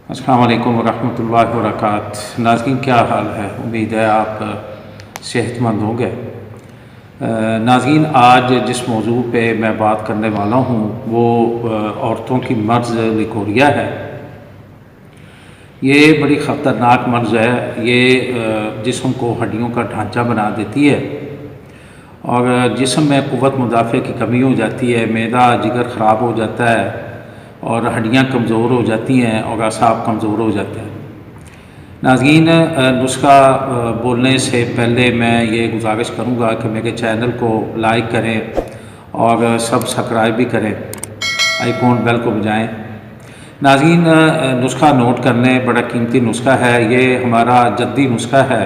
السلام علیکم ورحمۃ اللہ وبرکاتہ۔ ناظرین کیا حال ہے؟ امید ہے آپ صحت مند ہوں گے۔ ناظرین آج جس موضوع پہ میں بات کرنے والا ہوں وہ عورتوں کی مرض لیکوریا ہے۔ یہ بڑی خطرناک مرض ہے۔ یہ جسم کو ہڈیوں کا ڈھانچہ بنا دیتی ہے اور جسم میں قوت مدافع کی کمی ہو جاتی ہے، معدہ جگر خراب ہو جاتا ہے اور ہڈیاں کمزور ہو جاتی ہیں اور اعصاب کمزور ہو جاتے ہیں۔ ناظرین نسخہ بولنے سے پہلے میں یہ گزارش کروں گا کہ میرے چینل کو لائک کریں اور سبسکرائب بھی کریں، آئیکن بیل کو بجائیں۔ ناظرین نسخہ نوٹ کر لیں، بڑا قیمتی نسخہ ہے، یہ ہمارا جدی نسخہ ہے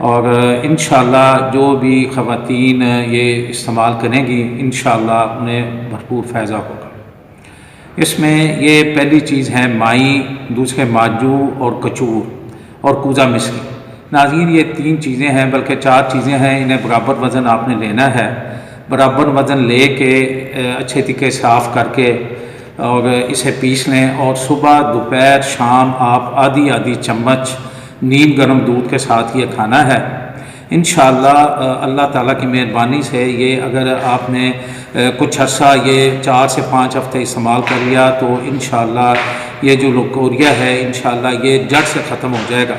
اور انشاءاللہ جو بھی خواتین یہ استعمال کریں گی انشاءاللہ انہیں بھرپور فائدہ ہوگا۔ اس میں یہ پہلی چیز ہے مائی، دوسرے ماجو اور کچور اور کوزہ مشری۔ ناظرین یہ 3 چیزیں ہیں، بلکہ 4 چیزیں ہیں، انہیں برابر وزن آپ نے لینا ہے۔ برابر وزن لے کے اچھے طریقے صاف کر کے اور اسے پیس لیں اور صبح دوپہر شام آپ آدھی چمچ نیم گرم دودھ کے ساتھ یہ کھانا ہے۔ انشاءاللہ اللہ تعالیٰ کی مہربانی سے یہ اگر آپ نے کچھ عرصہ یہ 4 سے 5 ہفتے استعمال کر لیا تو انشاءاللہ یہ جو لیکوریا ہے انشاءاللہ یہ جڑ سے ختم ہو جائے گا۔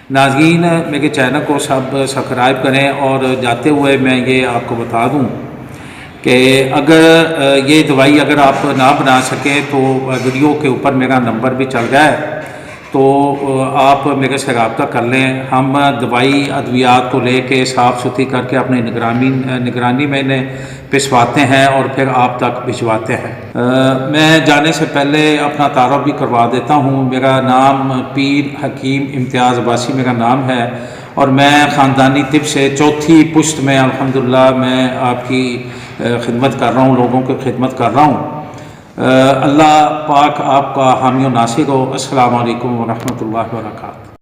ناظرین میرے چینل کو سبسکرائب کریں اور جاتے ہوئے میں یہ آپ کو بتا دوں کہ اگر یہ دوائی اگر آپ نہ بنا سکیں تو ویڈیو کے اوپر میرا نمبر بھی چل رہا ہے، تو آپ میرے سے رابطہ کر لیں۔ ہم دوائی ادویات کو لے کے صاف ستھری کر کے اپنے نگرانی میں انہیں پسواتے ہیں اور پھر آپ تک بھجواتے ہیں۔ میں جانے سے پہلے اپنا تعارف بھی کروا دیتا ہوں۔ میرا نام پیر حکیم امتیاز عباسی میرا نام ہے اور میں خاندانی طب سے 4تھی پشت میں الحمدللہ میں آپ کی خدمت کر رہا ہوں، لوگوں کی خدمت کر رہا ہوں۔ اللہ پاک آپ کا حامی و ناصر ہو۔ السلام علیکم ورحمۃ اللہ وبرکاتہ۔